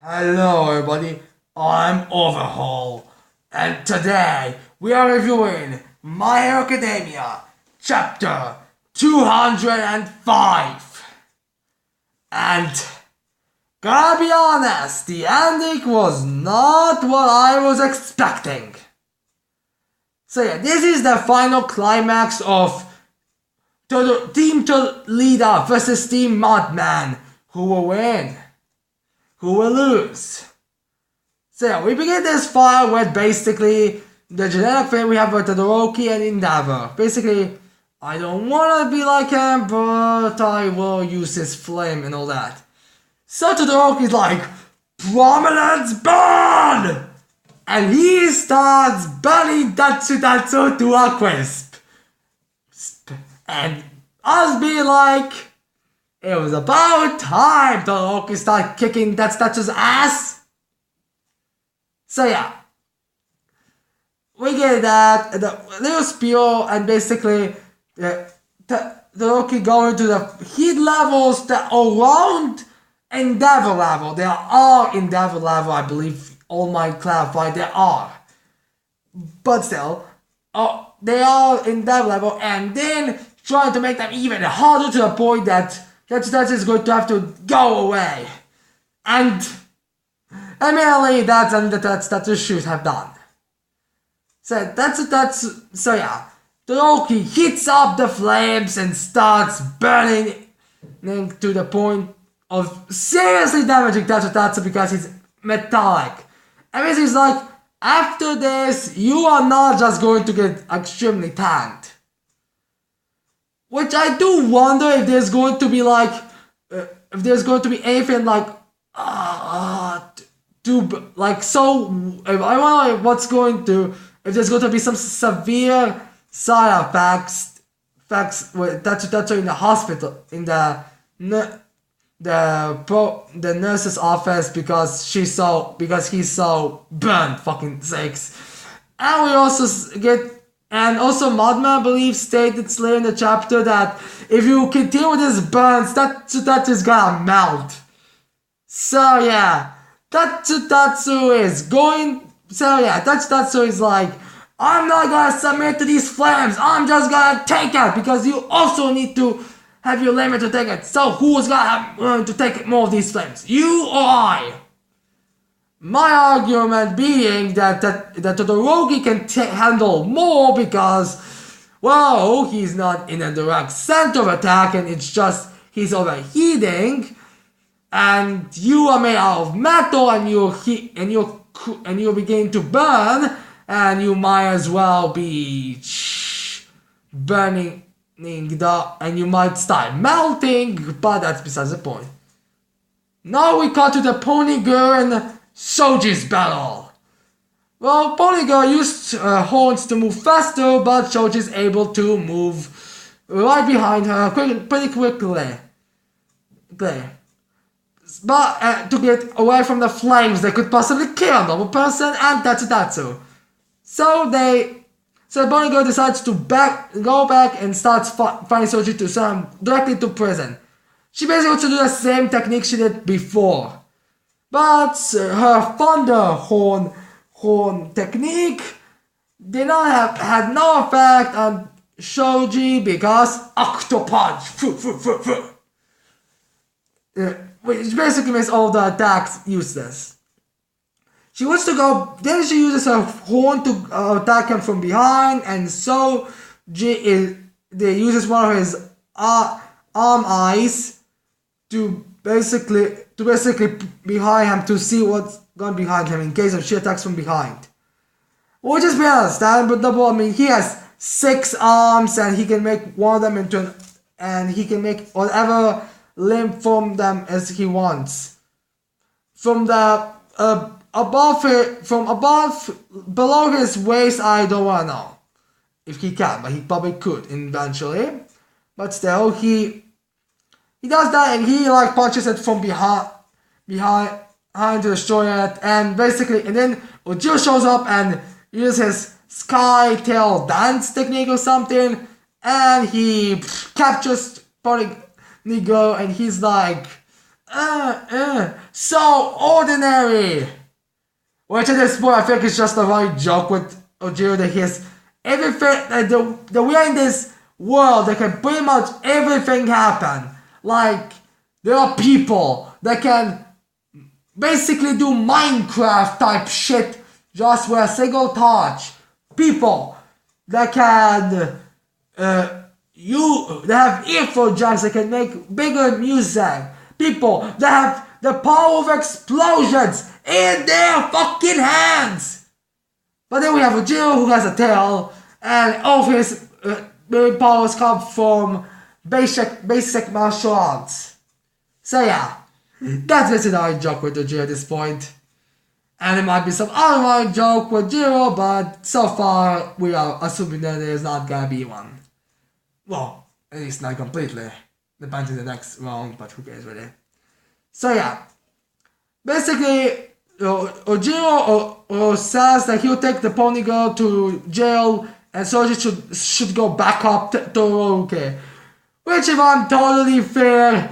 Hello everybody, I'm Overhaul, and today we are reviewing My Hero Academia, chapter 205. And gotta be honest, the ending was not what I was expecting. So yeah, this is the final climax of Team Leader versus Team Madman. Who will win? Who will lose? So yeah, we begin this fight with basically the generic thing we have with Todoroki and Endeavor. Basically, I don't wanna be like him, but I will use his flame and all that. So Todoroki's like, Prominence burn! And he starts burning Tatsu to a crisp. And us being like, it was about time Todoroki started kicking Tatsu's ass. So yeah, we get that the little spiel and basically Todoroki going to the heat levels that are around Endeavor level. They are Endeavor level, I believe. All might clarify they are, but still, they are Endeavor level, and then trying to make them even harder to the point that Tatsu is going to have to go away. And immediately that's something that Tatsu should have done. So so yeah. Todoroki heats up the flames and starts burning to the point of seriously damaging Tatsu because he's metallic. And basically like, after this, you are not just going to get extremely tanked. Which I do wonder if there's going to be like, if there's going to be anything like, like so. If I wonder what's going to, if there's going to be some severe side effects with Tatsu in the hospital, in the nurse's office because he's so burnt fucking sakes. And we also and also Madman believes stated later in the chapter that if you continue with this burns, Tatsu's gonna melt. So yeah, Tatsu is like, I'm not gonna submit to these flames, I'm just gonna take it because you also need to have your limit to take it. So who's going to take more of these flames? You or I? My argument being that Todoroki can handle more because, well, he's not in a direct center of attack and it's just he's overheating, and you are made out of metal and you're beginning to burn, and you might as well be burning. And you might start melting, but that's besides the point. Now we cut to the Pony Girl and Shoji's battle. Well, Pony Girl used horns to move faster, but Shoji's able to move right behind her pretty quickly. But to get away from the flames that could possibly kill a normal person and Tatsu. So Pony Girl decides to go back and starts fighting Shoji to send him directly to prison. She basically wants to do the same technique she did before. But her thunder horn technique had no effect on Shoji because Octopunch, which basically makes all the attacks useless. She wants to go, then she uses her horn to attack him from behind, and so they uses one of his arm eyes to basically behind him to see what's gone behind him in case of she attacks from behind. Which is pretty understandable. I mean, he has 6 arms and he can make one of them into and he can make whatever limb from them as he wants. From the below his waist, I don't wanna know if he can, but he probably could eventually. But still, he does that, and he like punches it from behind to destroy it, and then Ujiro shows up and uses his sky tail dance technique or something, and he captures Pony Girl, and he's like, so ordinary. Which at this point I think is just a running joke with Ojiro that he has everything, the way in this world that can pretty much everything happen. Like, there are people that can basically do Minecraft type shit just with a single touch. People that can they have earphone jacks that can make bigger music. People that have the power of explosions in their fucking hands. But then we have Ojiro who has a tail, and all of his powers come from basic martial arts. So yeah, that's basically our joke with Ojiro at this point. And it might be some other joke with Jiro, but so far we are assuming that there's not gonna be one. Well, at least not completely. Depends on the next round, but who cares really. So yeah, basically, Ojiro says that he'll take the pony girl to jail, and Soji should go back up to Toroke. Which, if I'm totally fair,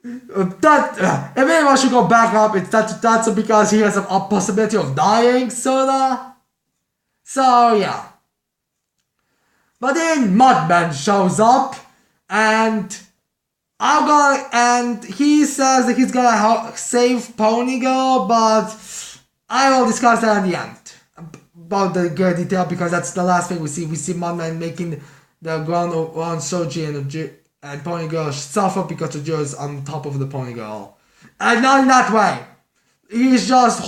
that if anyone should go back up, that's because he has a possibility of dying, sorta. So yeah. But then Mudman shows up, and he says that he's gonna save Pony Girl, but I will discuss that at the end about the great detail, because that's the last thing we see. We see Mudman making the ground around Soji and Pony Girl suffer because Ojiro is on top of the Pony Girl. And not in that way. He's just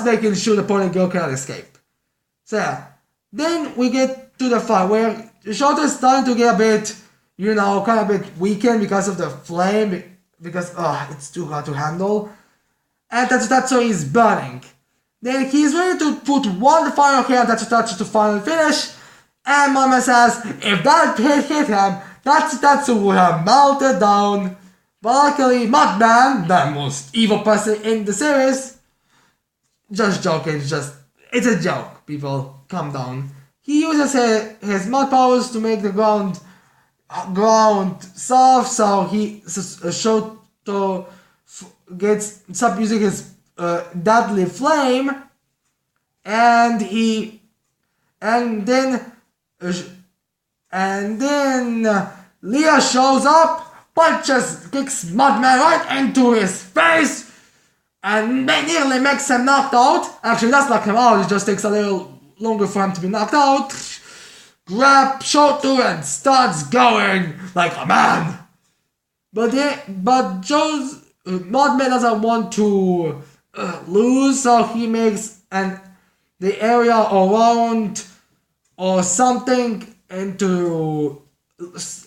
making sure the Pony Girl cannot escape. So yeah. Then we get to the fight where Shoto is starting to get a bit, kind of a bit weakened because of the flame, because it's too hard to handle. And Tatsutatsu is burning. Then he's ready to put one final hit on Tatsutatsu to finally finish. And Mama says, if that hit him, Tatsutatsu would have melted down. But luckily, Mudman, the most evil person in the series, just joking, it's a joke, people, calm down. He uses his mud powers to make the ground soft, so Shoto stop using his deadly flame, and then Leah shows up, kicks Mudman right into his face, and nearly makes him knocked out. Actually, that's knocked him out, it just takes a little longer for him to be knocked out. Grab Shoto and starts going like a man. But Mudman doesn't want to lose, so he makes the area around or something into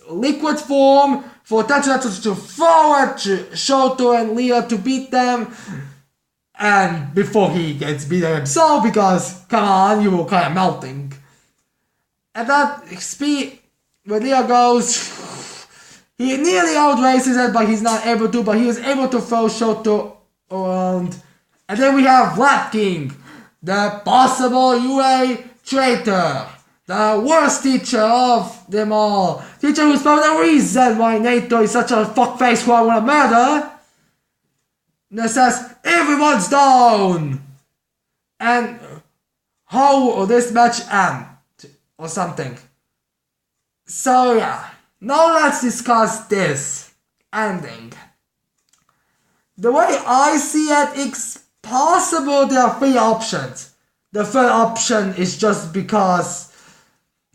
liquid form for Tatsutatsu to throw at Shoto and Leah to beat them, and before he gets beaten himself, because come on, you were kind of melting. At that speed, when Leah goes, he nearly outraces it, but he's not able to, but he is able to throw Shoto around. And then we have Black King, the possible UA traitor, the worst teacher of them all. Teacher who's probably the reason why Nato is such a fuckface who I want to murder. That says, everyone's down! And how will this match end? Or something. So yeah, now let's discuss this ending. The way I see it, it's possible there are three options. The third option is just because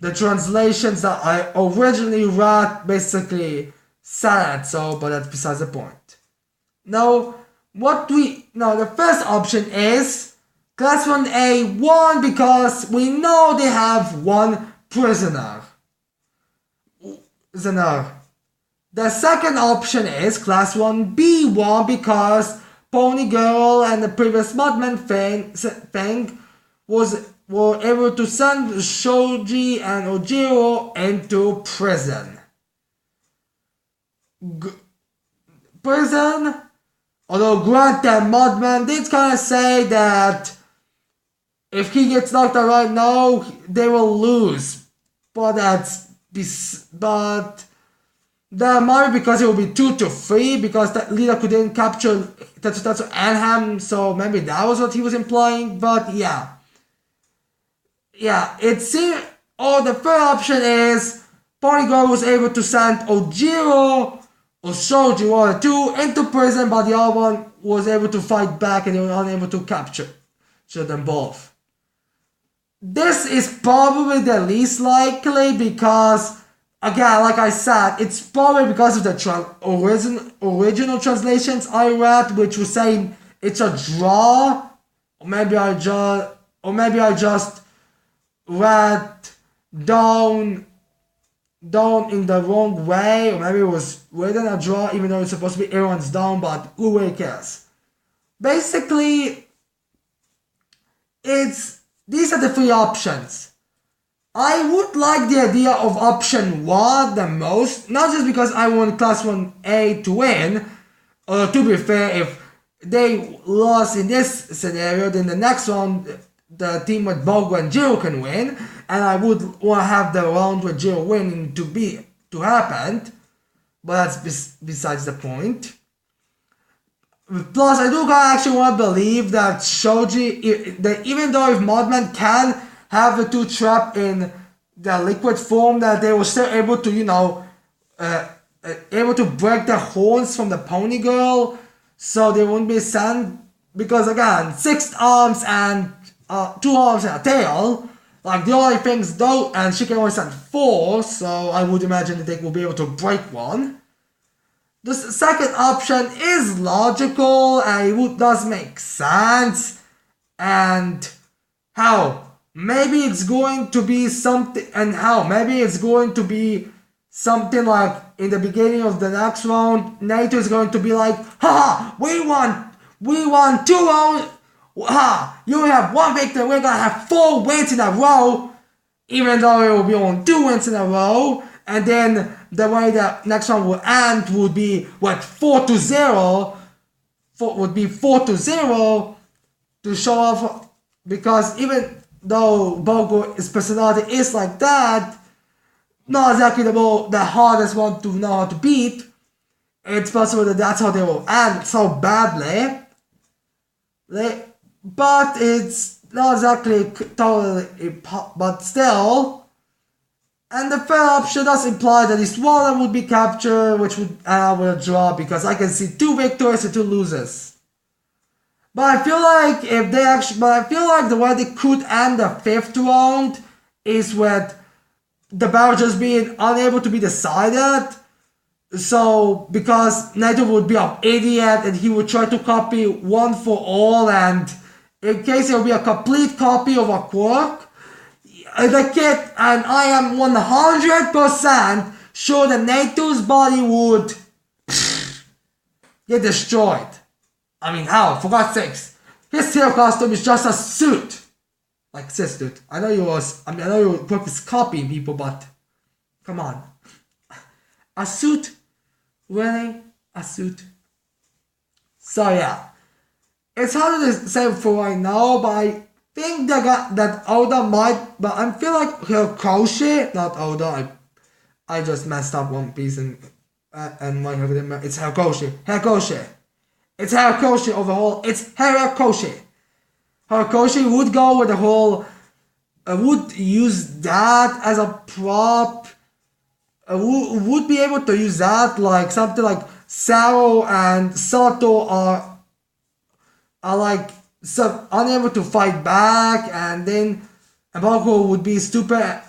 the translations that I originally read basically said it so, but that's besides the point. Now, the first option is Class 1A won because we know they have one prisoner. The second option is Class 1B won because Pony Girl and the previous Mudman thing were able to send Shoji and Ojiro into prison. Prison? Although granted, Mudman did kind of say that if he gets knocked out right now, they will lose. But That might be because it will be 2-3 because that leader couldn't capture Tetsutatsu and Ham, so maybe that was what he was implying, but yeah. Yeah, it seems. Oh, the third option is Pony Girl was able to send Ojiro or Shoji, one or two, into prison, but the other one was able to fight back and they were unable to capture them both. This is probably the least likely because, again, like I said, it's probably because of the original translations I read, which was saying it's a draw, or maybe I just read down in the wrong way, or maybe it was written a draw even though it's supposed to be everyone's down, but who really cares? Basically, these are the three options. I would like the idea of option 1 the most, not just because I want Class 1A to win, or to be fair, if they lost in this scenario, then the next round, the team with Bogo and Jiro can win, and I would want to have the round with Jiro winning to happen, but that's besides the point. Plus, I do actually want to believe that Shoji, that even though if Modman can have the two trapped in the liquid form, that they were still able to, able to break the horns from the Pony Girl, so they wouldn't be sent, because again, 6 arms and 2 arms and a tail, like the only things though, and she can only send 4, so I would imagine that they will be able to break one. The second option is logical and it does make sense, and maybe it's going to be something like in the beginning of the next round, Naito is going to be like, haha, we won 2 rounds, you have 1 victory, we're gonna have 4 wins in a row, even though it will be only 2 wins in a row, and then the way the next round will end would be 4-0, would be 4-0 to show off, because even though Bogo's personality is like that, not exactly the hardest one to know how to beat, it's possible that that's how they will end so badly. But it's not exactly totally, but still. And the third option does imply that at least one of them would be captured, which would end up with a draw, because I can see 2 victors and 2 losers. But I feel like the way they could end the 5th round is with the battle just being unable to be decided. So, because Naito would be an idiot and he would try to copy One for All, and in case it will be a complete copy of a quirk, the kid, and I am 100% sure that Naito's body would get destroyed. I mean, how? For God's sakes. His hero costume is just a suit. Like cis dude. I know you were purpose copying people, but come on. A suit? Really? A suit? So yeah. It's hard to say for right now, but I think that Oda might, but I feel like Horikoshi, not Oda, I just messed up One Piece and might have it. It's Horikoshi. It's Horikoshi overall. It's Horikoshi. Horikoshi would go with the whole, would use that as a prop, would be able to use that, like something like Saro and Sato are like unable to fight back, and then Bogo would be stupid,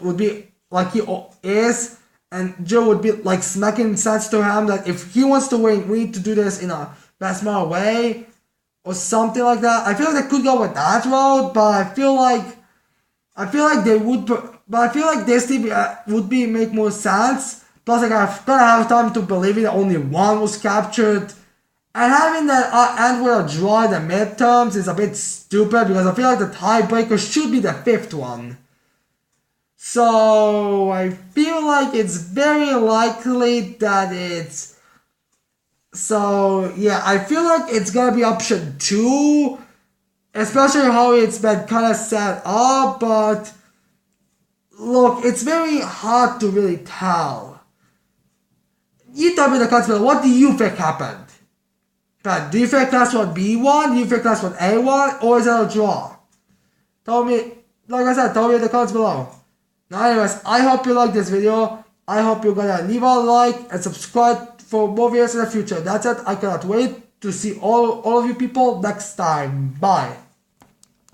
would be like he is, and Joe would be like smacking sense to him that if he wants to win, we need to do this in a best smart way, or something like that. I feel like they could go with that route, but I feel like they would, but I feel like this would be make more sense. Plus, like I'm gonna have time to believe it that only one was captured. And having that end with a draw in the midterms is a bit stupid, because I feel like the tiebreaker should be the 5th one. So I feel like it's very likely that it's... So yeah, I feel like it's gonna be option 2, especially how it's been kind of set up, but look, it's very hard to really tell. You tell me in the comments below, what do you think happened? But do you think Class 1B won? Do you think Class 1A won? Or is it a draw? Tell me, like I said, tell me in the comments below. Now anyways, I hope you liked this video. I hope you're gonna leave a like and subscribe for more videos in the future. That's it. I cannot wait to see all of you people next time. Bye.